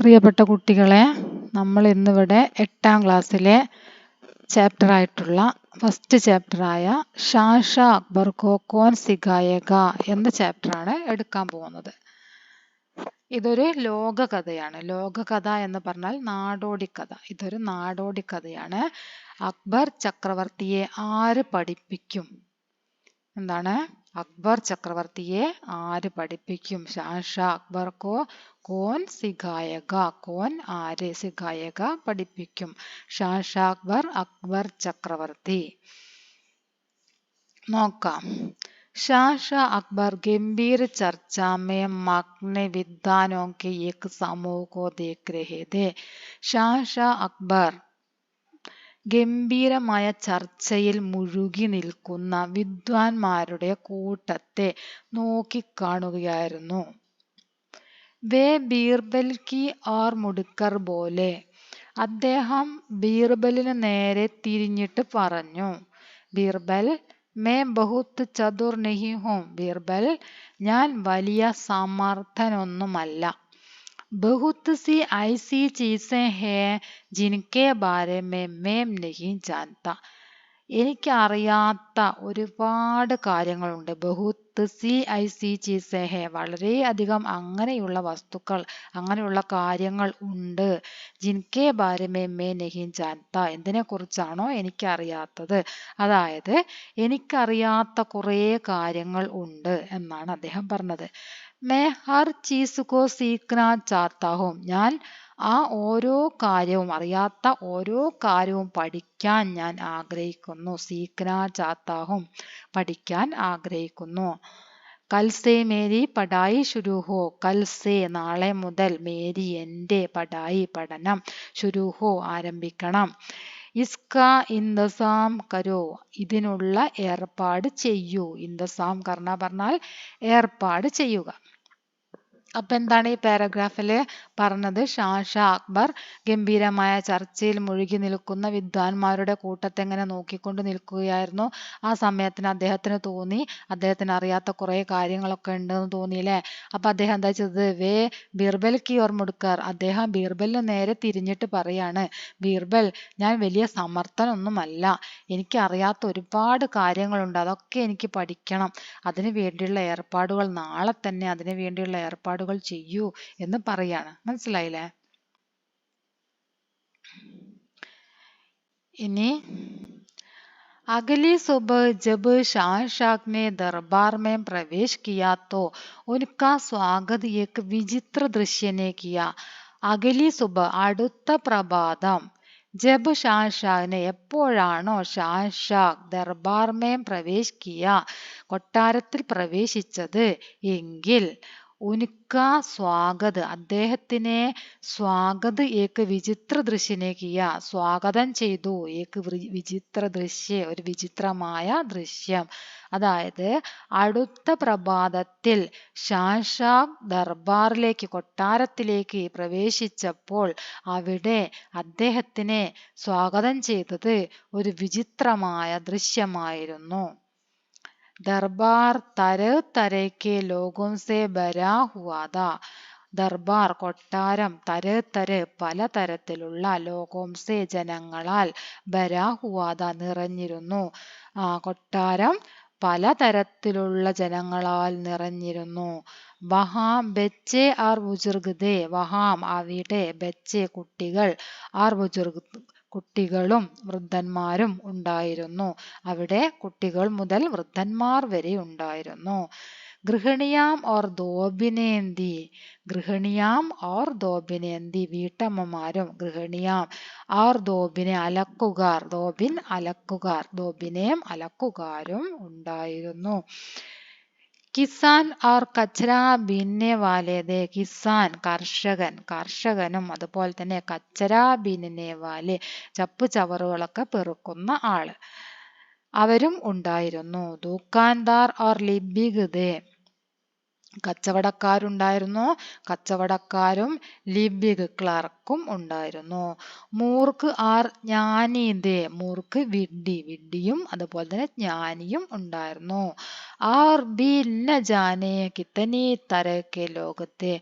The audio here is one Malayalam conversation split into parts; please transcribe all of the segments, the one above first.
പ്രിയപ്പെട്ട കുട്ടികളെ, നമ്മൾ ഇന്നിവിടെ 8ാം ക്ലാസ്സിലെ ഫസ്റ്റ് ചാപ്റ്ററായ ഷാ അക്ബർ കോ കോൻ സിഖായേഗ എന്ന ചാപ്റ്ററാണ് എടുക്കാൻ പോകുന്നത്. ഇതൊരു ലോകകഥയാണ്. ലോകകഥ എന്ന് പറഞ്ഞാൽ നാടോടിക്കഥ. ഇതൊരു നാടോടിക്കഥയാണ്. അക്ബർ ചക്രവർത്തിയെ ആര് പഠിപ്പിക്കും? എന്താണ്? അക്ബർ ചക്രവർത്തിയെ ആര് പഠിപ്പിക്കും? ഷാ അക്ബർ കോ കോൻ സിഖായേഗ. കോൻ ആര്, സിഖായേഗ പഠിപ്പിക്കും. ഷാ അക്ബർ, അക്ബർ ചക്രവർത്തി. നോക്കാം. ഷാ अकबर गंभीर चर्चा में मग्न विद्वानों के एक समूह को देख रहे थे. ഷാ അക്ബർ ഗംഭീരമായ ചർച്ചയിൽ മുഴുകി നിൽക്കുന്ന വിദ്വാൻമാരുടെ കൂട്ടത്തെ നോക്കിക്കാണുകയായിരുന്നു. വേ ബീർബൽ കി ഓർ മുടുക്കർ പോലെ. അദ്ദേഹം ബീർബലിന് നേരെ തിരിഞ്ഞിട്ട് പറഞ്ഞു. ബീർബൽ, മേ ബഹുത് ചതുർ നഹി ഹൂം. ബീർബൽ, ഞാൻ വലിയ സമർത്ഥനൊന്നുമല്ല. ബഹുത് സി ഐസി ചീസേ ഹേ ജിൻകെ ബാരെ മേ മേം നഹി ജാൻത. എനിക്കറിയാത്ത ഒരുപാട് കാര്യങ്ങളുണ്ട്. ബഹുത്ത് സി ഐസി ചീസേ ഹേ, വളരെയധികം അങ്ങനെയുള്ള വസ്തുക്കൾ, അങ്ങനെയുള്ള കാര്യങ്ങൾ ഉണ്ട്. ജിൻകെ ബാരെ മേ മേ നഹി ജാൻത, എന്തിനെ കുറിച്ചാണോ എനിക്കറിയാത്തത്. അതായത് എനിക്കറിയാത്ത കുറേ കാര്യങ്ങൾ ഉണ്ട് എന്നാണ് അദ്ദേഹം പറഞ്ഞത്. മേ ഹർ ചീസ് കോ സീഖ്നാ ചാഹത്താ ഹൂം. ഞാൻ ആ ഓരോ കാര്യവും, അറിയാത്ത ഓരോ കാര്യവും പഠിക്കാൻ ഞാൻ ആഗ്രഹിക്കുന്നു. സീഖ്നാ ചാഹത്താ ഹൂം, പഠിക്കാൻ ആഗ്രഹിക്കുന്നു. കൽസേ മേരി പഠായി ശുരു ഹോ. കൽസേ, നാളെ മുതൽ, മേരി എൻ്റെ, പഠായി പഠനം, ശുരു ഹോ ആരംഭിക്കണം. ഇസ്കാ ഇന്തസാം കരോ. ഇതിനുള്ള ഏർപ്പാട് ചെയ്യൂ. ഇന്തസാം കർണ പറഞ്ഞാൽ ഏർപ്പാട് ചെയ്യുക. അപ്പൊ എന്താണ് ഈ പാരഗ്രാഫില് പറഞ്ഞത്? ഷാ അക്ബർ ഗംഭീരമായ ചർച്ചയിൽ മുഴുകി നിൽക്കുന്ന വിദ്വാൻമാരുടെ കൂട്ടത്തെ എങ്ങനെ നോക്കിക്കൊണ്ട് നിൽക്കുകയായിരുന്നു. ആ സമയത്തിന് അദ്ദേഹത്തിന് തോന്നി, അദ്ദേഹത്തിന് അറിയാത്ത കുറെ കാര്യങ്ങളൊക്കെ ഉണ്ടെന്ന് തോന്നിയില്ലേ. അപ്പൊ അദ്ദേഹം എന്താ ചെയ്തത്? വേ ബീർബൽ കി ഓർ മുടുക്കർ. അദ്ദേഹം ബീർബലിന് നേരെ തിരിഞ്ഞിട്ട് പറയാണ്, ബീർബൽ, ഞാൻ വലിയ സമർത്ഥനൊന്നുമല്ല. എനിക്ക് അറിയാത്ത ഒരുപാട് കാര്യങ്ങളുണ്ട്. അതൊക്കെ എനിക്ക് പഠിക്കണം. അതിനു വേണ്ടിയുള്ള ഏർപ്പാടുകൾ നാളെ തന്നെ, അതിനു വേണ്ടിയുള്ള ഏർപ്പാടുകൾ ചെയ്യൂ എന്ന് പറയാണ്. മനസ്സിലായില്ലേ? ഇനി अगली सुबह जब शाह ने दरबार में प्रवेश किया तो उनका स्वागत एक विचित्र दृश्य ने किया. अगली सुबह, അടുത്ത പ്രഭാതം. ജബ് ഷാനെ, എപ്പോഴാണോ ഷാ ദർബാർമേ പ്രവേശ് കിയ, കൊട്ടാരത്തിൽ പ്രവേശിച്ചത് എങ്കിൽ, ഉൻക സ്വാഗത്, അദ്ദേഹത്തിനെ സ്വാഗത് ഏക് വിചിത്ര ദൃശ്യനെ കിയ, സ്വാഗതം ചെയ്തു. ഏക് വിചിത്ര ദൃശ്യ, ഒരു വിചിത്രമായ ദൃശ്യം. അതായത് അടുത്ത പ്രഭാതത്തിൽ ഷാ ദർബാറിലേക്ക്, കൊട്ടാരത്തിലേക്ക് പ്രവേശിച്ചപ്പോൾ അവിടെ അദ്ദേഹത്തിനെ സ്വാഗതം ചെയ്തത് ഒരു വിചിത്രമായ ദൃശ്യമായിരുന്നു. ദർബാർ തരഹ് തരഹ് കെ ലോഗോം സെ ഭരാ ഹുവാ താ. ദർബാർ, കൊട്ടാരം, തരഹ് പലതരത്തിലുള്ള, ലോഗോം സെ ജനങ്ങളാൽ, ഭരാ ഹുവാ താ നിറഞ്ഞിരുന്നു. കൊട്ടാരം പലതരത്തിലുള്ള ജനങ്ങളാൽ നിറഞ്ഞിരുന്നു. വഹാം ബച്ചെ ആർ ബുജുർഗ് ദേ. വഹാം അവിടെ, ബച്ചെ കുട്ടികൾ, ആർ ബുജുർഗ് കുട്ടികളും വൃദ്ധന്മാരും ഉണ്ടായിരുന്നു. അവിടെ കുട്ടികൾ മുതൽ വൃദ്ധന്മാർ വരെ ഉണ്ടായിരുന്നു. ഗൃഹിണിയാം ഓർ ധോബിനേന്തി. ഗൃഹിണിയാം ഓർ ധോബിനേന്തി, വീട്ടമ്മമാരും, ഗൃഹിണിയാം ഓർ ധോബിനെ, അലക്കുകാർ, ധോബിൻ അലക്കുകാർ, ധോബിനേം അലക്കുകാരും ഉണ്ടായിരുന്നു. കിസാൻ ഓർ കച്ചറ ബീന്നെ വാലേതെ. കിസാൻ കർഷകൻ, കർഷകനും അതുപോലെ തന്നെ കച്ചറ ബീന്നെ വാലെ, ചപ്പ് ചവറുകളൊക്കെ പെറുക്കുന്ന ആള്, അവരും ഉണ്ടായിരുന്നു. ദുക്കാൻദാർ ഓർ ലിബിഗ് ദേ. കച്ചവടക്കാരുണ്ടായിരുന്നു, കച്ചവടക്കാരും, ലിബിഗ് ക്ലർക്കും ഉണ്ടായിരുന്നു. മൂർക്ക് ആർ ജ്ഞാനി ദേ. മൂർക്ക് വിഡ്ഢി, വിഡ്ഢിയും അതുപോലെ തന്നെ ജ്ഞാനിയും ഉണ്ടായിരുന്നു. ആർ ബി ന ജാനെ കിത്തനി തരഹ് കെ ലോകത്തെ.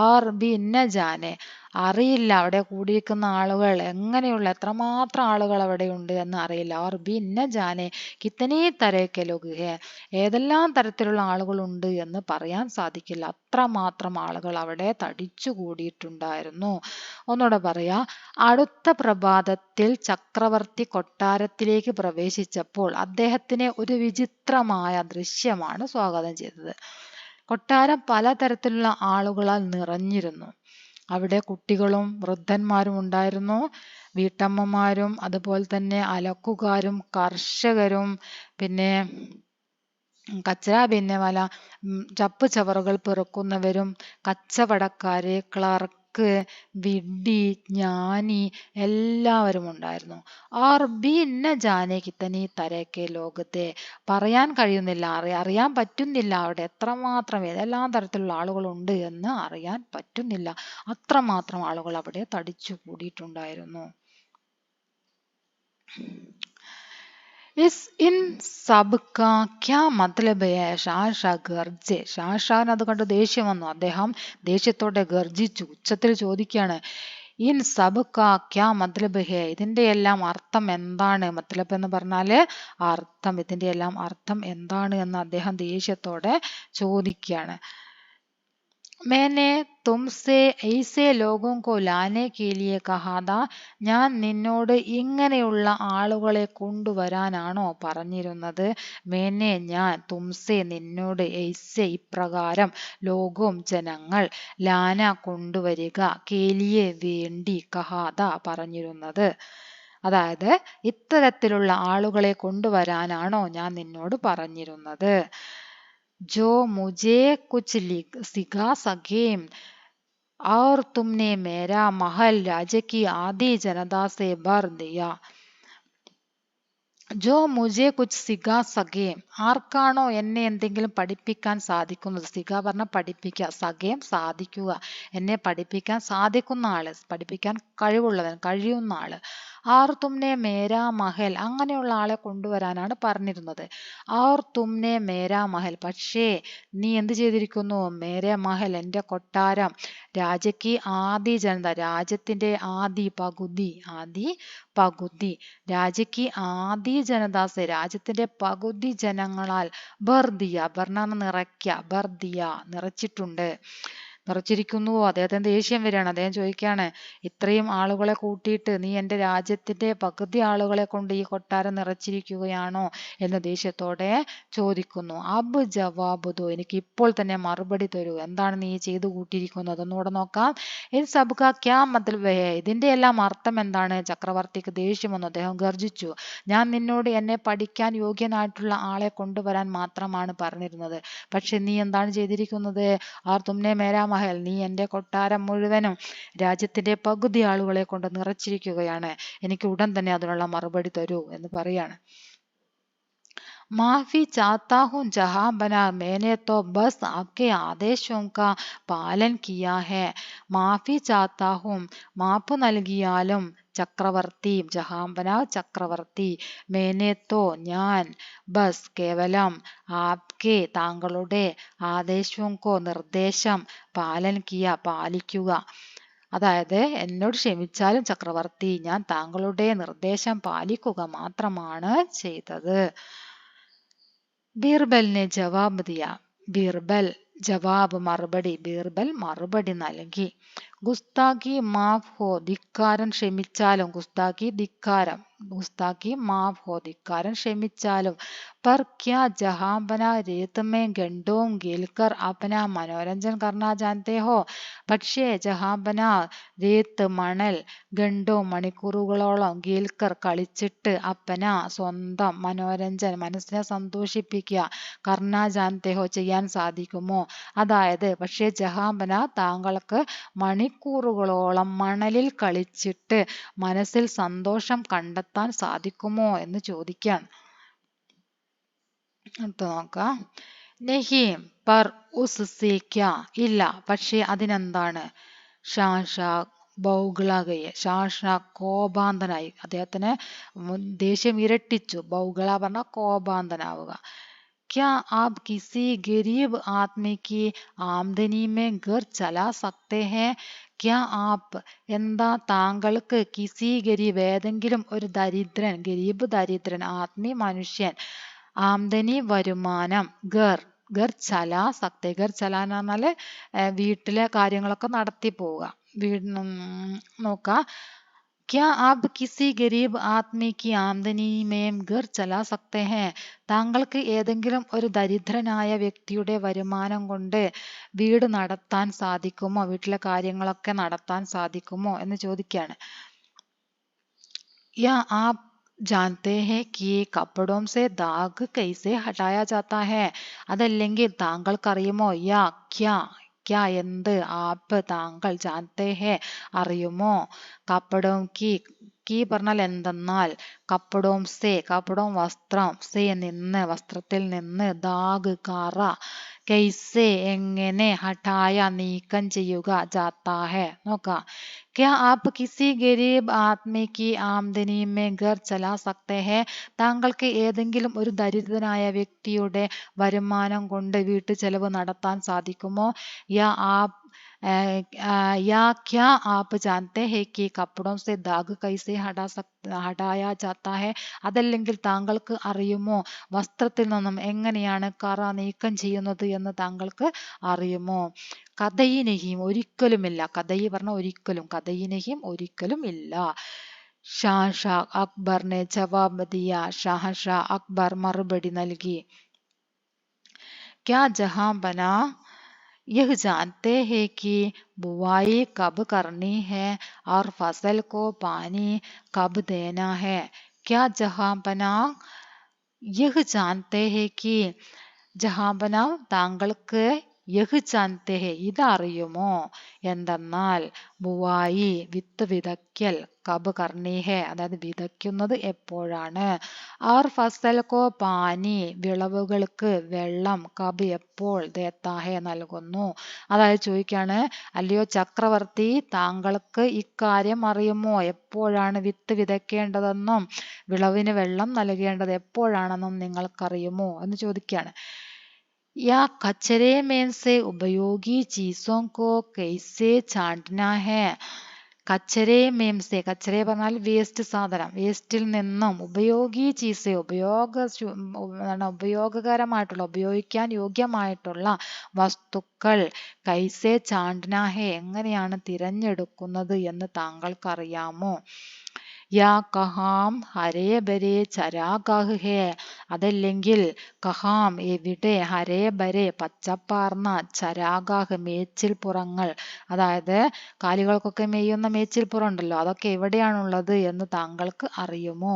ആർ ബി ന ജാനെ, അറിയില്ല അവിടെ കൂടിയിരിക്കുന്ന ആളുകൾ എങ്ങനെയുള്ള എത്രമാത്രം ആളുകൾ അവിടെ ഉണ്ട് എന്ന് അറിയില്ല. और भी न जाने कितने तरह के लोग हैं. ഏതെല്ലാം തരത്തിലുള്ള ആളുകളുണ്ട് എന്ന് പറയാൻ സാധിക്കില്ല. അത്രമാത്രം ആളുകൾ അവിടെ തടിച്ചു കൂടിയിട്ടുണ്ടായിരുന്നു. ഒന്നുകൂടെ പറയാ. അടുത്ത പ്രഭാതത്തിൽ ചക്രവർത്തി കൊട്ടാരത്തിലേക്ക് പ്രവേശിച്ചപ്പോൾ അദ്ദേഹത്തിനെ ഒരു വിചിത്രമായ ദൃശ്യമാണ് സ്വാഗതം ചെയ്തത്. കൊട്ടാരം പലതരത്തിലുള്ള ആളുകളാൽ നിറഞ്ഞിരുന്നു. അവിടെ കുട്ടികളും വൃദ്ധന്മാരും ഉണ്ടായിരുന്നു, വീട്ടമ്മമാരും അതുപോലെ തന്നെ അലക്കുകാരും കർഷകരും പിന്നെ പിന്നെ ചപ്പ് ചവറുകൾ പെറുക്കുന്നവരും കച്ചവടക്കാര് ക്ലർക്ക് വിഡ്ഢി ജ്ഞാനി എല്ലാവരും ഉണ്ടായിരുന്നു. ആർ ബിന്ന ജാനെ കിത്തനി തരക്കെ ലോകത്തെ പറയാൻ കഴിയുന്നില്ല, അറിയാൻ പറ്റുന്നില്ല അവിടെ എത്രമാത്രം ഏതെല്ലാം തരത്തിലുള്ള ആളുകളുണ്ട് എന്ന് അറിയാൻ പറ്റുന്നില്ല. അത്രമാത്രം ആളുകൾ അവിടെ തടിച്ചു കൂടിയിട്ടുണ്ടായിരുന്നു. ഇൻ സബ് കാ ക്യാ മത്ലബ് ഹൈ? ഷാ ഗർജെ. ഷാന് അത് കണ്ട് ദേഷ്യം വന്നു. അദ്ദേഹം ദേഷ്യത്തോടെ ഗർജിച്ചു, ഉച്ചത്തിൽ ചോദിക്കുകയാണ്, ഇൻ സബ് കാ ക്യാ മത്ലബ് ഹൈ? ഇതിന്റെ എല്ലാം അർത്ഥം എന്താണ്? മത്ലബ് എന്ന് പറഞ്ഞാല് അർത്ഥം. ഇതിന്റെ എല്ലാം അർത്ഥം എന്താണ് എന്ന് അദ്ദേഹം ദേഷ്യത്തോടെ ചോദിക്കുകയാണ്. मैंने तुमसे ऐसे लोगों को लाने के लिए कहा था. ഞാൻ നിന്നോട് ഇങ്ങനെയുള്ള ആളുകളെ കൊണ്ടുവരാനാണോ പറഞ്ഞിരുന്നത്? മേനെ ഞാൻ, തുംസെ നിന്നോട്, ഐസെ ഇപ്രകാരം, ലോകം ജനങ്ങൾ, ലാന കൊണ്ടുവരിക, കേലിയെ വേണ്ടി, കഹാദ പറഞ്ഞിരുന്നത്. അതായത് ഇത്തരത്തിലുള്ള ആളുകളെ കൊണ്ടുവരാനാണോ ഞാൻ നിന്നോട് പറഞ്ഞിരുന്നത്? जो मुझे कुछ सिखा सके और तुमने मेरा महल राज्य की आधी जनता से भर दिया. ജോ മുജെ കുച്ച് സിഖാ സഖേം, ആർക്കാണോ എന്നെ എന്തെങ്കിലും പഠിപ്പിക്കാൻ സാധിക്കുന്നത്. സിഖ പറഞ്ഞ പഠിപ്പിക്കുക, സഖേം സാധിക്കുക, എന്നെ പഠിപ്പിക്കാൻ സാധിക്കുന്ന ആള്, പഠിപ്പിക്കാൻ കഴിവുള്ളവൻ, കഴിയുന്ന ആള്. ആർ തുമ്നെ മേരാ മഹൽ, അങ്ങനെയുള്ള ആളെ കൊണ്ടുവരാനാണ് പറഞ്ഞിരുന്നത്. ആർ തുമ്നെ മേരാ മഹൽ, പക്ഷേ നീ എന്ത് ചെയ്തിരിക്കുന്നു? മേരെ മഹൽ, എൻ്റെ കൊട്ടാരം, രാജയ്ക്ക് ആദി ജനത, രാജ്യത്തിന്റെ ആദി പകുതി, രാജയ്ക്ക് ആദി ജനദാസെ, രാജ്യത്തിന്റെ പകുതി ജനങ്ങളാൽ, ബർദിയ, ബർണ നിറയ്ക്ക, ബർദിയ നിറച്ചിട്ടുണ്ട്, നിറച്ചിരിക്കുന്നുവോ? അദ്ദേഹത്തിന് ദേഷ്യം വരികയാണ്. അദ്ദേഹം ചോദിക്കുകയാണ്, ഇത്രയും ആളുകളെ കൂട്ടിയിട്ട് നീ എൻ്റെ രാജ്യത്തിന്റെ പകുതി ആളുകളെ കൊണ്ട് ഈ കൊട്ടാരം നിറച്ചിരിക്കുകയാണോ എന്ന് ദേഷ്യത്തോടെ ചോദിക്കുന്നു. അബ് ജവാബ് ദോ, എനിക്ക് ഇപ്പോൾ തന്നെ മറുപടി തരൂ, എന്താണ് നീ ചെയ്തു കൂട്ടിയിരിക്കുന്നത്? ഒന്നുകൂടെ നോക്കാം. ഇൻ സബ് കാ ക്യാ മത്ലബ് ഹൈ? ഇതിന്റെ എല്ലാം അർത്ഥം എന്താണ്? ചക്രവർത്തിക്ക് ദേഷ്യം വന്നു. അദ്ദേഹം ഗർജിച്ചു, ഞാൻ നിന്നോട് എന്നെ പഠിക്കാൻ യോഗ്യനായിട്ടുള്ള ആളെ കൊണ്ടുവരാൻ മാത്രമാണ് പറഞ്ഞിരുന്നത്, പക്ഷെ നീ എന്താണ് ചെയ്തിരിക്കുന്നത്? ആർ തുമ്നെ മേരാ മഹൽ, നീ എൻ്റെ കൊട്ടാരം മുഴുവനും രാജ്യത്തിന്റെ പകുതി ആളുകളെ കൊണ്ട് നിറച്ചിരിക്കുകയാണ്, എനിക്ക് ഉടൻ തന്നെ അതിനുള്ള മറുപടി തരൂ എന്ന് പറയാണ്. माफी चाहता हूँ जहाँ बना, मैंने तो बस आपके आदेशों का पालन किया है. മാഫി ചാത്താ ഹും, മാപ്പ് നൽകിയാലും, ചക്രവർത്തി, ജഹാംബന ചക്രവർത്തി, മേനെത്തോ ഞാൻ, ബസ് കേവലം, ആപ്കെ താങ്കളുടെ, ആദേശോങ്കോ നിർദ്ദേശം, പാലൻ കിയ പാലിക്കുക. അതായത് എന്നോട് ക്ഷമിച്ചാലും ചക്രവർത്തി, ഞാൻ താങ്കളുടെ നിർദ്ദേശം പാലിക്കുക മാത്രമാണ് ചെയ്തത്. ബീർബലിനെ ജവാബ് ദിയ, ബീർബൽ ജവാബ് മറുപടി, ബീർബൽ മറുപടി നൽകി. ഗുസ്താഖി മാഫ് ഹോ, ധിക്കാരം ക്ഷമിച്ചാലും, ഗുസ്താഖി ധിക്കാരം, ഗുസ്താഖി മാഫ് ഹോ ധിക്കാരം ക്ഷമിച്ചാലും. पर क्या जहांबना रेत में घंटों गिलकर अपना मनोरंजन करना जानते हो? പക്ഷേ ജഹാംബന, രേത്ത് മണൽ, ഗണ്ടോ മണിക്കൂറുകളോളം, ഗീൽക്കർ കളിച്ചിട്ട്, അപ്പന സ്വന്തം, മനോരഞ്ജൻ മനസ്സിനെ സന്തോഷിപ്പിക്കുക, കർണ ജാൻതേഹോ ചെയ്യാൻ സാധിക്കുമോ? അതായത് പക്ഷേ ജഹാംബന, താങ്കൾക്ക് മണിക്കൂറുകളോളം മണലിൽ കളിച്ചിട്ട് മനസ്സിൽ സന്തോഷം കണ്ടെത്താൻ സാധിക്കുമോ എന്ന് ചോദിക്കാൻ. നോക്കാം. നെഹി പർ ഉസ് സേ ക്യാ, ഇല്ല പക്ഷേ അതിനെന്താണ്? ഷാഷാ ബൗഗ്ളാഗയെ, ഷാഷാ കോപാന്തനായി, അദ്ദേഹത്തിന് ദേഷ്യം ഇരട്ടിച്ചു. ബൗഗ്ള പറഞ്ഞ കോപാന്തനാവുക. क्या आप किसी गरीब आदमी की आमदनी में घर चला सकते हैं? क्या आप എന്താ താങ്കൾക്ക് കിസി ഗരീബ് ഏതെങ്കിലും ഒരു ദരിദ്രൻ, ഗരീബ് ദരിദ്രൻ, ആത്മീ മനുഷ്യൻ, ആംദനി വരുമാനം, ഗർ ചലാ സക്തെ, ഗർ ചലാ എന്ന് പറഞ്ഞാല് വീട്ടിലെ കാര്യങ്ങളൊക്കെ നടത്തി പോവുക. നോക്കാം. क्या आप किसी गरीब आदमी की आमदनी में घर चला सकते हैं? താങ്കൾക്ക് ഏതെങ്കിലും ഒരു ദരിദ്രനായ വ്യക്തിയുടെ വരുമാനം കൊണ്ട് വീട് നടത്താൻ സാധിക്കുമോ, വീട്ടിലെ കാര്യങ്ങളൊക്കെ നടത്താൻ സാധിക്കുമോ എന്ന് ചോദിക്കുകയാണ്. या आप जानते हैं कि कपड़ों से दाग कैसे हटाया जाता है? അതല്ലെങ്കിൽ താങ്കൾക്കറിയുമോ? യാ ക്യാ, ക്യാ എന്ത്, ആപ്പ് താങ്കൾ, ജാൻതേ ഹേ അറിയുമോ, കപ്പടോം കീ പറഞ്ഞാൽ എന്തെന്നാൽ, കപ്പടോം സേ, കപ്പടോം വസ്ത്രം, സേ നിന്ന്, വസ്ത്രത്തിൽ നിന്ന്, ദാഗ് കറ, കൈസെ എങ്ങനെ, ഹട്ടായ നീക്കം ചെയ്യുക, ജാത്താ ഹേ. നോക്കാം. क्या आप किसी गरीब आदमी की आमदनी में घर चला सकते हैं? താങ്കൾക്ക് ഏതെങ്കിലും ഒരു ദരിദ്രനായ വ്യക്തിയുടെ വരുമാനം കൊണ്ട് വീട്ടു ചെലവ് നടത്താൻ സാധിക്കുമോ? या क्या आप जानते हैं कि कपड़ों से दाग कैसे हटाया जाता है? അതല്ലെങ്കിൽ താങ്കൾക്ക് അറിയുമോ വസ്ത്രത്തിൽ നിന്നും എങ്ങനെയാണ് കറ നീക്കം ചെയ്യുന്നത് എന്ന് താങ്കൾക്ക് അറിയുമോ? കഥയി നഹീം, ഒരിക്കലുമില്ല. കഥയി പറഞ്ഞ ഒരിക്കലും, കഥയി നഹീം ഒരിക്കലും ഇല്ല. ഷാ അക്ബറിനെ ജവാബ് ദിയ, ഷാ അക്ബർ മറുപടി നൽകി. क्या जहां बना यह जानते हैं कि बुवाई कब करनी है और फसल को पानी कब देना है? क्या जहां बना यह जानते हैं कि, जहां बना താങ്കൾക്ക്, യഹ് ജാൻതേ ഹേ ഇതറിയുമോ എന്തെന്നാൽ, ബുവായി വിത്ത് വിതയ്ക്കൽ, കബ് കർണി ഹേ അതായത് വിതയ്ക്കുന്നത് എപ്പോഴാണ്, ആർ ഫസൽ കോ പാനി വിളവുകൾക്ക് വെള്ളം, കബ് എപ്പോൾ, ദേത്താ ഹേ നൽകുന്നു. അതായത് ചോദിക്കാണ്, അല്ലയോ ചക്രവർത്തി, താങ്കൾക്ക് ഇക്കാര്യം അറിയുമോ, എപ്പോഴാണ് വിത്ത് വിതയ്ക്കേണ്ടതെന്നും വിളവിന് വെള്ളം നൽകേണ്ടത് എപ്പോഴാണെന്നും നിങ്ങൾക്കറിയുമോ എന്ന് ചോദിക്കുകയാണ്. या कचरे में से उपयोगी चीजों को कैसे छांटना है? കച്ചരെ മേംസെ, കച്ചരെ പറഞ്ഞാൽ വേസ്റ്റ് സാധനം, വേസ്റ്റിൽ നിന്നും, ഉപയോഗി ചീസ്, ഉപയോഗകരമായിട്ടുള്ള, ഉപയോഗിക്കാൻ യോഗ്യമായിട്ടുള്ള വസ്തുക്കൾ, കൈസെ ചാണ്ട്നാഹെ എങ്ങനെയാണ് തിരഞ്ഞെടുക്കുന്നത് എന്ന് താങ്കൾക്കറിയാമോ? യാ കഹാം ഹരേ ബരേ ചരാഗാഹ് ഹേ, അതല്ലെങ്കിൽ കഹാം എവിടെ, ഹരേ ബരേ പച്ചപ്പാർന്ന, ചരാഗാഹ് മേച്ചിൽപ്പുറങ്ങൾ, അതായത് കാലികൾക്കൊക്കെ മേയുന്ന മേച്ചിൽപ്പുറം ഉണ്ടല്ലോ, അതൊക്കെ എവിടെയാണുള്ളത് എന്ന് താങ്കൾക്ക് അറിയുമോ?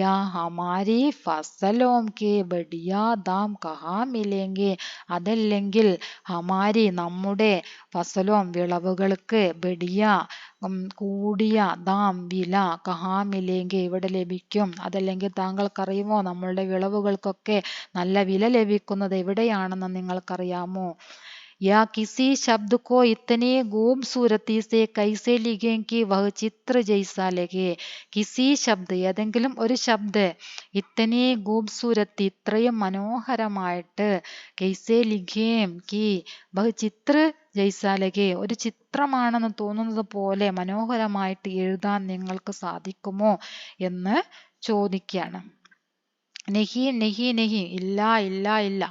യാ ഹമാരി ഫസലോം കെ ബഡിയാ ദാം കഹാ മിലേങ്കെ, അതല്ലെങ്കിൽ ഹമാരി നമ്മുടെ, ഫസലോം വിളവുകൾക്ക്, ബഡിയ കൂടിയ, ദാം വില, കഹാ മിലേങ്കെ എവിടെ ലഭിക്കും, അതല്ലെങ്കിൽ താങ്കൾക്കറിയുമോ നമ്മളുടെ വിളവുകൾക്കൊക്കെ നല്ല വില ലഭിക്കുന്നത് എവിടെയാണെന്ന് നിങ്ങൾക്കറിയാമോ? या किसी शब्द को इतनी खूबसूरती से कैसे लिखें कि वह चित्र जैसा लगे? किसी शब्द ഏതെങ്കിലും ഒരു ശബ്ദ, ഇത്തനെ ഖൂബ്സൂരത്തി ഇത്രയും മനോഹരമായിട്ട്, കൈസേ ലിഖേം കി വഹ് ചിത്ര ജൈസാ ലഗേ ഒരു ചിത്രമാണെന്ന് തോന്നുന്നത് പോലെ മനോഹരമായിട്ട് എഴുതാൻ നിങ്ങൾക്ക് സാധിക്കുമോ എന്ന് ചോദിക്കുകയാണ്. നെഹി നെഹി നെഹി, ഇല്ല ഇല്ല ഇല്ല.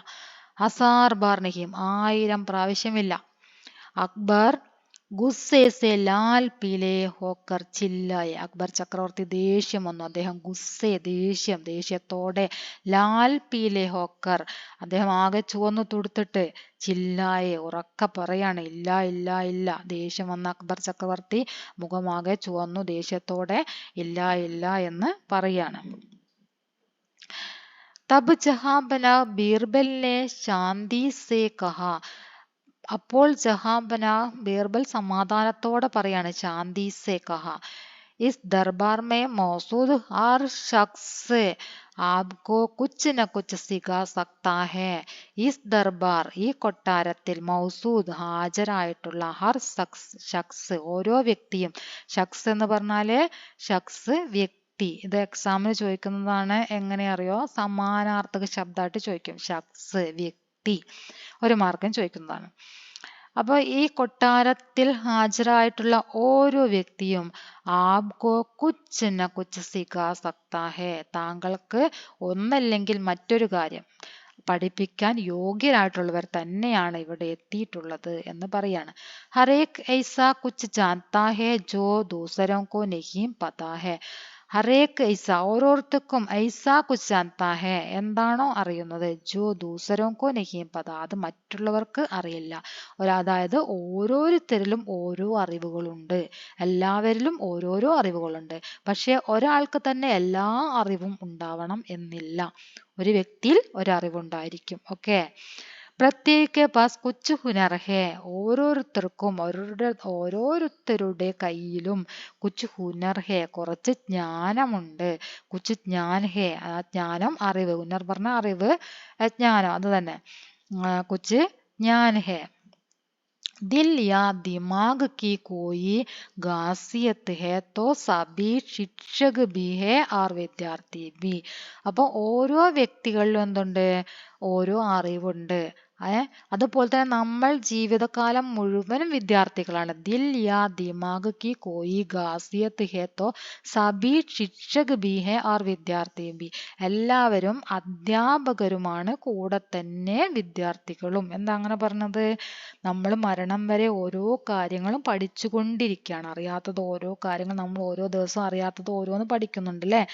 ഹസാർ ബാർ നഹീം, 1000 പ്രാവശ്യമില്ല. അക്ബർ ഗുസ്സേ സെ ലാൽ പീലേ ഹോക്കർ ചില്ലായ, അക്ബർ ചക്രവർത്തി ദേഷ്യം വന്നു, അദ്ദേഹം ഗുസ്സേ ദേഷ്യത്തോടെ, ലാൽ പീലേ ഹോക്കർ അദ്ദേഹം ആകെ ചുവന്നു തുടുത്തിട്ട്, ചില്ലായെ ഉറക്ക പറയാണ്, ഇല്ല ഇല്ല ഇല്ല. ദേഷ്യം വന്ന അക്ബർ ചക്രവർത്തി മുഖമാകെ ചുവന്നു ദേഷ്യത്തോടെ ഇല്ല ഇല്ല എന്ന് പറയാണ്. തബ് ജഹാം ബന ബീർബൽ നെ ശാന്തി സേ കഹാ, അപ്പോൾ ജഹാം ബന ബീർബൽ സമാധാനത്തോടെ പറയാണ്, ശാന്തി say കഹാ, is Darbar may മൗസൂദ് Har ശഖ്സ് Apco കുച്ച് ന കുച്ച് സിഖാ സക്താ ഹേ. ഇസ് ദർബാർ ഈ കൊട്ടാരത്തിൽ, മൗസൂദ് ഹാജരായിട്ടുള്ള, ഹർ ശഖ്സ് ഓരോ വ്യക്തിയും, ശഖ്സ് എന്ന് പറഞ്ഞാല് ശഖ്സ് വ്യക്തി, വ്യക്തി. ഇത് എക്സാമിന് ചോദിക്കുന്നതാണ്. എങ്ങനെ അറിയോ? സമാനാർത്ഥക ശബ്ദമായിട്ട് ചോദിക്കും. ശഖ്സ് വ്യക്തി, 1 മാർക്കിന് ചോദിക്കുന്നതാണ്. അപ്പോൾ ഈ കൊട്ടാരത്തിൽ ഹാജരായിട്ടുള്ള ഓരോ വ്യക്തിയും ആപ്കോ കുച്ച് ന കുച്ച് സിഖാ സക്താ ഹേ, താങ്കൾക്ക് ഒന്നല്ലെങ്കിൽ മറ്റൊരു കാര്യം പഠിപ്പിക്കാൻ യോഗ്യരായിട്ടുള്ളവർ തന്നെയാണ് ഇവിടെ എത്തിയിട്ടുള്ളത് എന്ന് പറയാണ്. ഹരേക് ഐസാ കുച്ച് ജാൻതാ ഹേ ജോ ദൂസരോं को नहीं पता है. ഹരേക് ഐസ, ഓരോരുത്തർക്കും ഐസ കുച്ച് ജാൻതാ ഹേ, എന്താണോ അറിയുന്നത്, ജോ ദൂസരോं को नहीं पता, അത് മറ്റുള്ളവർക്ക് അറിയില്ല. അതായത് ഓരോരുത്തരിലും ഓരോ അറിവുകളുണ്ട്, എല്ലാവരിലും ഓരോരോ അറിവുകളുണ്ട്. പക്ഷെ ഒരാൾക്ക് തന്നെ എല്ലാ അറിവും ഉണ്ടാവണം എന്നില്ല. ഒരു വ്യക്തിയിൽ ഒരറിവുണ്ടായിരിക്കും. ഓക്കെ. പ്രത്യേക പാസ് കുച്ച് ഹുനർ ഹേ, ഓരോരുത്തർക്കും ഓരോരുത്തരുടെ കയ്യിലും കുച്ച് ഹുനർ ഹേ, കുറച്ച് ജ്ഞാനമുണ്ട്. കുച്ച് ജ്ഞാൻ ഹേ, ആ ജ്ഞാനം അറിവ്, ഹുനർ പറഞ്ഞ അറിവ്, ജ്ഞാനം അത് തന്നെ. കുച്ച് ജ്ഞാൻ ഹേ. दिल या दिमाग की कोई खासियत है तो सभी शिक्षक भी है और विद्यार्थी भी. അപ്പോൾ ഓരോ വ്യക്തികളിലും എന്തുണ്ട്? ഓരോ അറിവുണ്ട്. അതുപോലെ തന്നെ നമ്മൾ ജീവിതകാലം മുഴുവനും വിദ്യാർത്ഥികളാണ്. ദിൽ യാ ദിമാഗ് കി കോയി ഖാസിയത്ത് ഹേ തോ സബി ശിക്ഷക് ബി ഹേ ഓർ വിദ്യാർത്ഥി ബി. എല്ലാവരും അധ്യാപകരുമാണ്, കൂടെ തന്നെ വിദ്യാർത്ഥികളും. എന്താ അങ്ങനെ പറഞ്ഞത്? നമ്മൾ മരണം വരെ ഓരോ കാര്യങ്ങളും പഠിച്ചുകൊണ്ടിരിക്കുകയാണ്. അറിയാത്തത് ഓരോ കാര്യങ്ങൾ നമ്മൾ ഓരോ ദിവസവും അറിയാത്തത് ഓരോന്ന് പഠിക്കുന്നുണ്ട് അല്ലേ?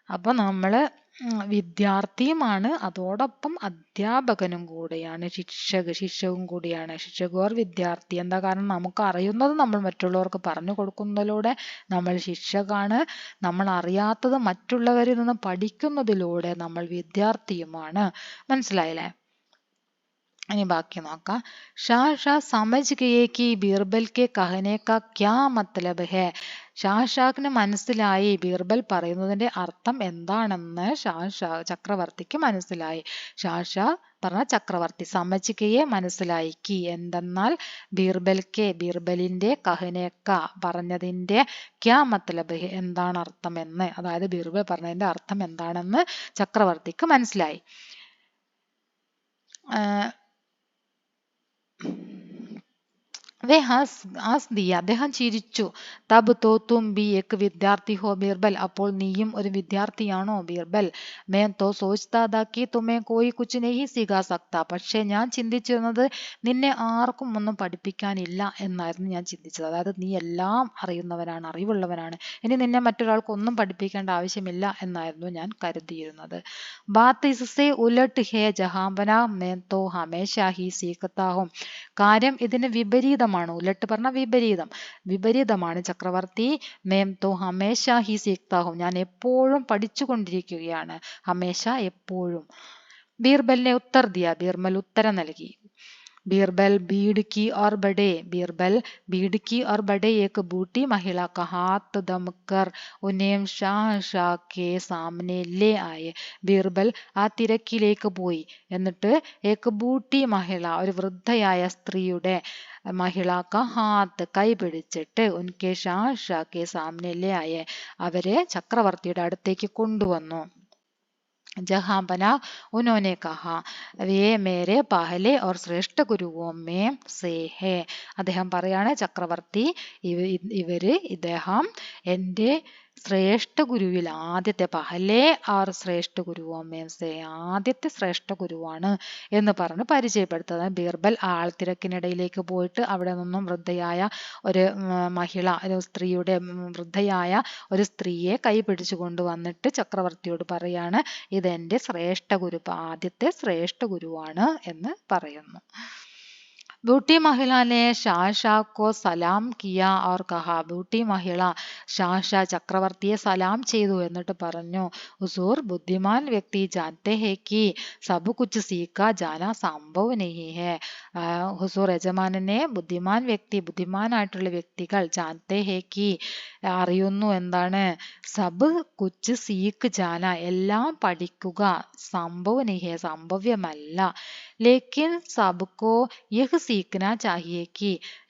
അപ്പൊ നമ്മള് വിദ്യാർത്ഥിയുമാണ്, അതോടൊപ്പം അധ്യാപകനും കൂടെയാണ്. ശിക്ഷകും കൂടിയാണ്. ശിക്ഷകോർ വിദ്യാർത്ഥി. എന്താ കാരണം? നമുക്ക് അറിയുന്നത് നമ്മൾ മറ്റുള്ളവർക്ക് പറഞ്ഞു കൊടുക്കുന്നതിലൂടെ നമ്മൾ ശിക്ഷകാണ്. നമ്മൾ അറിയാത്തത് മറ്റുള്ളവരിൽ നിന്ന് പഠിക്കുന്നതിലൂടെ നമ്മൾ വിദ്യാർത്ഥിയുമാണ്. മനസ്സിലായില്ലേ? ഇനി ബാക്കി നോക്കാം. ഷാ സമജ് ഗയേ കി ബീർബൽ കെ കഹനെ കാ ക്യാ മത്ലബ് ഹേ. ഷാഹിന് മനസ്സിലായി ബീർബൽ പറയുന്നതിന്റെ അർത്ഥം എന്താണെന്ന് ചക്രവർത്തിക്ക് മനസ്സിലായി. ഷാ പറഞ്ഞ ചക്രവർത്തി, സമജ് ഗയേ മനസ്സിലായി, കി എന്തെന്നാൽ, ബീർബലിന്റെ കഹനേക്ക പറഞ്ഞതിന്റെ, ക്യാ മത്ലബ് ഹേ എന്താണ് അർത്ഥമെന്ന്, അതായത് ബീർബൽ പറഞ്ഞതിന്റെ അർത്ഥം എന്താണെന്ന് ചക്രവർത്തിക്ക് മനസ്സിലായി. വേ ഹസ് ദിയ, അദ്ദേഹം ചിരിച്ചു. തബ് തോ തും ബി ഏക് വിദ്യാർത്ഥി ഹോ ബീർബൽ, അപ്പോൾ നീയും ഒരു വിദ്യാർത്ഥിയാണോ ബീർബൽ. മേം തോ സോച്താ താ കി തുമേ കോയി കുച്ച് നഹീ സിഖാ സക്താ, പക്ഷേ ഞാൻ ചിന്തിച്ചിരുന്നത് നിന്നെ ആർക്കും ഒന്നും പഠിപ്പിക്കാനില്ല എന്നായിരുന്നു ഞാൻ ചിന്തിച്ചത്. അതായത് നീ എല്ലാം അറിയുന്നവനാണ്, അറിവുള്ളവനാണ്, ഇനി നിന്നെ മറ്റൊരാൾക്ക് ഒന്നും പഠിപ്പിക്കേണ്ട ആവശ്യമില്ല എന്നായിരുന്നു ഞാൻ കരുതിയിരുന്നത്. ബാത് ഇസ്സേ ഉലട്ട് ഹേ ജഹാംബന, മേം തോ ഹമേശാ ഹി സീഖത്താ ഹൂം. കാര്യം ഇതിന് വിപരീതമാണ്. ഉലട്ട് പറഞ്ഞ വിപരീതമാണ് ചക്രവർത്തി. മേം തോ ഹമേശാ ഹി സീഖ്താ ഹൂം, ഞാൻ എപ്പോഴും പഠിച്ചുകൊണ്ടിരിക്കുകയാണ്. ഹമേശ എപ്പോഴും. ബീർബലിനെ ഉത്തർ ദിയ, ബീർബൽ ഉത്തരം നൽകി. बीरबल भीड़ की और बढ़े एक बूढ़ी महिला का हाथ दमकर उन्हें शाह के सामने ले आए. ബീർബൽ ആ തിരക്കിലേക്ക് പോയി. എന്നിട്ട് ഏക് ബൂട്ടി മഹിള, ഒരു വൃദ്ധയായ സ്ത്രീയുടെ ഹാത്ത് കൈ പിടിച്ചിട്ട് ഉൻകെ ഷാ കെ സാമനെ ലേ ആയെ, അവരെ ചക്രവർത്തിയുടെ അടുത്തേക്ക് കൊണ്ടുവന്നു. जहांपना उन्होंने कहा वे मेरे पहले और श्रेष्ठ गुरुओं में से है. അദ്ദേഹം പറയാണ്, ചക്രവർത്തി ഇദ്ദേഹം എൻ്റെ ശ്രേഷ്ഠ ഗുരുവിൽ ആദ്യത്തെ, പഹലെ ആർ ശ്രേഷ്ഠ ഗുരുവോമേംസെ, ആദ്യത്തെ ശ്രേഷ്ഠ ഗുരുവാണ് എന്ന് പറഞ്ഞ് പരിചയപ്പെടുത്തുന്നത്. ബീർബൽ ആൾത്തിരക്കിനിടയിലേക്ക് പോയിട്ട് അവിടെ നിന്നും വൃദ്ധയായ ഒരു മഹിള, ഒരു സ്ത്രീയുടെ വൃദ്ധയായ ഒരു സ്ത്രീയെ കൈ പിടിച്ചു കൊണ്ടുവന്നിട്ട് ചക്രവർത്തിയോട് പറയാണ്, ഇതെന്റെ ശ്രേഷ്ഠ ഗുരു, ആദ്യത്തെ ശ്രേഷ്ഠ ഗുരുവാണ് എന്ന് പറയുന്നു. ബൂട്ടി മഹിള ने ഷാ को സലാം കിയ और कहा, ബൂട്ടി മഹിള ചക്രവർത്തിയെ സലാം ചെയ്തു, എന്നിട്ട് പറഞ്ഞു, ഹുസൂർ ബുദ്ധിമാൻ വ്യക്തി ജാനത്തെ ഹേ കി സബ് കുച്ച് സീഖാ ജാനാ സംഭവ് നഹീ ഹേ. ഹുസൂർ യജമാനനെ, ബുദ്ധിമാനായിട്ടുള്ള വ്യക്തികൾ ജാനത്തെ ഹേ കി അറിയുന്നു, എന്താണ്, സബ് കുച്ച് സീഖ് ജാന എല്ലാം പഠിക്കുക, സംഭവ് നഹീ ഹേ സംഭവ്യമല്ല, ലേക്കിൻ സബ്കോ യഹ് സീഖ്നാ ചാഹിയേ കി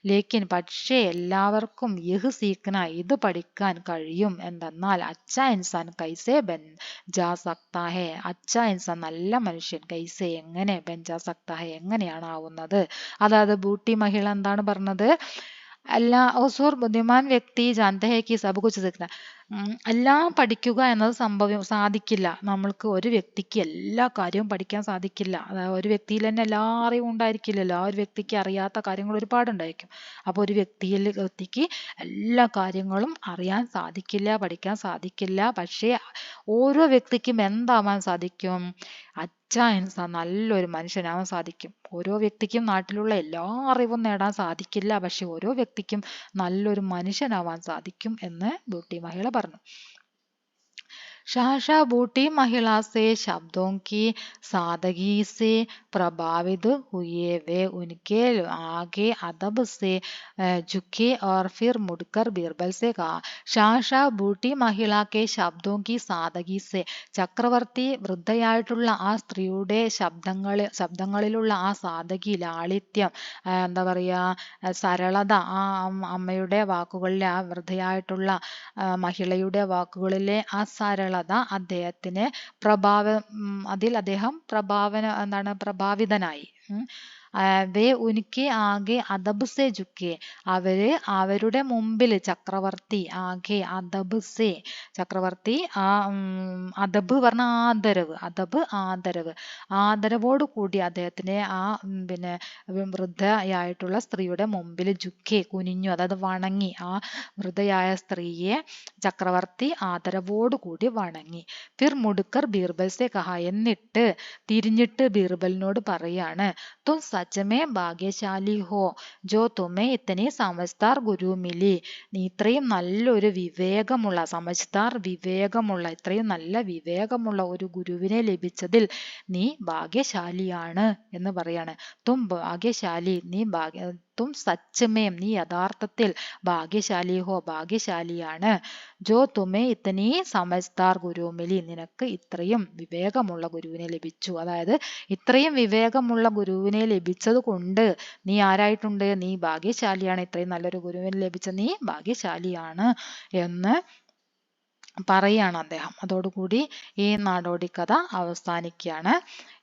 ലേക്കിൻ പക്ഷേ എല്ലാവർക്കും യഹ് സീഖ്ന ഇത് പഠിക്കാൻ കഴിയും. എന്തെന്നാൽ അച്ഛാ ഇൻസാൻ കൈസേ ബൻ ജാ സക്താ ഹേ, അച്ഛാ ഇൻസാൻ നല്ല മനുഷ്യൻ കൈസേ എങ്ങനെ, ബൻ ജാ സക്താ ഹേ എങ്ങനെയാണ് ആവുന്നത്. അതായത് ബൂട്ടി മഹിള എന്താണ് പറഞ്ഞത്, എല്ലാ ഓസോർ ബുദ്ധിമാൻ വ്യക്തി ജാനത്തെ ഹേ കി സബ് കുച്ച് സീഖ്ന, എല്ലാം പഠിക്കുക എന്നത് സാധിക്കില്ല. നമ്മൾക്ക് ഒരു വ്യക്തിക്ക് എല്ലാ കാര്യവും പഠിക്കാൻ സാധിക്കില്ല. അതായത് ഒരു വ്യക്തിയിൽ തന്നെ എല്ലാ അറിവും ഉണ്ടായിരിക്കില്ലല്ലോ. ആ ഒരു വ്യക്തിക്ക് അറിയാത്ത കാര്യങ്ങൾ ഒരുപാടുണ്ടായിരിക്കും. അപ്പോൾ ഒരു വ്യക്തിക്ക് എല്ലാ കാര്യങ്ങളും അറിയാൻ സാധിക്കില്ല, പഠിക്കാൻ സാധിക്കില്ല. പക്ഷേ ഓരോ വ്യക്തിക്കും എന്താവാൻ സാധിക്കും, അച്ഛാ ഇൻസാൻ നല്ലൊരു മനുഷ്യനാവാൻ സാധിക്കും. ഓരോ വ്യക്തിക്കും നാട്ടിലുള്ള എല്ലാ അറിവും നേടാൻ സാധിക്കില്ല, പക്ഷെ ഓരോ വ്യക്തിക്കും നല്ലൊരു മനുഷ്യനാവാൻ സാധിക്കും എന്ന് ബൂട്ടി മഹിള പറഞ്ഞു. सहसा बूटी महिला से शब्दों की सादगी से प्रभावित हुए। वे उनके आगे अदब से झुके और फिर मुड़कर बीरबल से कहा, सहसा बूटी महिला के शब्दों की सादगी से, ചക്രവർത്തി വൃദ്ധയായിട്ടുള്ള ആ സ്ത്രീയുടെ ശബ്ദങ്ങളിലുള്ള ആ സാദകി, ലാളിത്യം, എന്താ പറയുക, സരളത, ആ അമ്മയുടെ വാക്കുകളിലെ, ആ വൃദ്ധയായിട്ടുള്ള മഹിളയുടെ വാക്കുകളിലെ ആ സരളത അദ്ദേഹത്തിന് അതിൽ അദ്ദേഹം പ്രഭാവിതനായി. വേ ഉനിക്ക് ആകെ അദബ് സെ ജുക്കെ, അവരുടെ മുമ്പിൽ ചക്രവർത്തി, ആകെ അദബ് സെ, ചക്രവർത്തി അദബ് പറഞ്ഞ ആദരവ്, ആദരവോട് കൂടി അദ്ദേഹത്തിനെ ആ വൃദ്ധയായിട്ടുള്ള സ്ത്രീയുടെ മുമ്പിൽ ജുക്കെ, കുനിഞ്ഞു, അതായത് വണങ്ങി. ആ വൃദ്ധയായ സ്ത്രീയെ ചക്രവർത്തി ആദരവോട് കൂടി വണങ്ങി. ഫിർ മുടുക്കർ ബീർബൽ സെ കഹ, എന്നിട്ട് തിരിഞ്ഞിട്ട് ബീർബലിനോട് പറയാണ്, തും സച്ചമേ ഭാഗ്യശാലി ഹോ ജോ തുമേ ഇത്തനെ സമജ്ദാർ ഗുരു മിലി, നീ ഇത്രയും നല്ലൊരു വിവേകമുള്ള ഇത്രയും നല്ല വിവേകമുള്ള ഒരു ഗുരുവിനെ ലഭിച്ചതിൽ നീ ഭാഗ്യശാലിയാണ് എന്ന് പറയാണ്. തും ഭാഗ്യശാലി, തും സച്ചമേം, നീ യഥാർത്ഥത്തിൽ ഭാഗ്യശാലിയാണ്. ജോ തുമേ ഇത്തനീ സമജ്ദാർ ഗുരു മിലി, നിനക്ക് ഇത്രയും വിവേകമുള്ള ഗുരുവിനെ ലഭിച്ചു. അതായത് ഇത്രയും വിവേകമുള്ള ഗുരുവിനെ ലഭിച്ചത് കൊണ്ട് നീ ആരായിട്ടുണ്ട്, നീ ഭാഗ്യശാലിയാണ്. ഇത്രയും നല്ലൊരു ഗുരുവിനെ ലഭിച്ച നീ ഭാഗ്യശാലിയാണ് എന്ന് പറയാണ് അദ്ദേഹം. അതോടുകൂടി ഈ നാടോടി കഥ അവസാനിക്കുകയാണ്.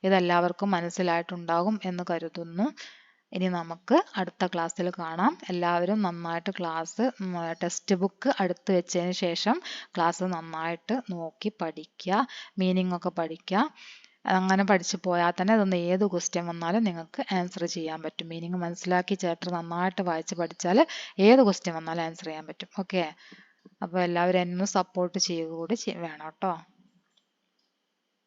ഇതെല്ലാവർക്കും മനസ്സിലായിട്ടുണ്ടാകും എന്ന് കരുതുന്നു. ഇനി നമുക്ക് അടുത്ത ക്ലാസ്സിൽ കാണാം. എല്ലാവരും നന്നായിട്ട് ടെക്സ്റ്റ് ബുക്ക് അടുത്ത് വെച്ചതിന് ശേഷം ക്ലാസ് നന്നായിട്ട് നോക്കി പഠിക്കുക, മീനിങ് ഒക്കെ പഠിക്കുക. അങ്ങനെ പഠിച്ചു പോയാൽ തന്നെ അതൊന്ന് ഏത് ക്വസ്റ്റ്യൻ വന്നാലും നിങ്ങൾക്ക് ആൻസർ ചെയ്യാൻ പറ്റും. മീനിങ് മനസ്സിലാക്കി ചാപ്റ്റർ നന്നായിട്ട് വായിച്ച് പഠിച്ചാൽ ഏത് ക്വസ്റ്റ്യൻ വന്നാലും ആൻസർ ചെയ്യാൻ പറ്റും. ഓക്കെ, അപ്പോൾ എല്ലാവരും എന്നെ സപ്പോർട്ട് ചെയ്യുക കൂടി വേണം കേട്ടോ.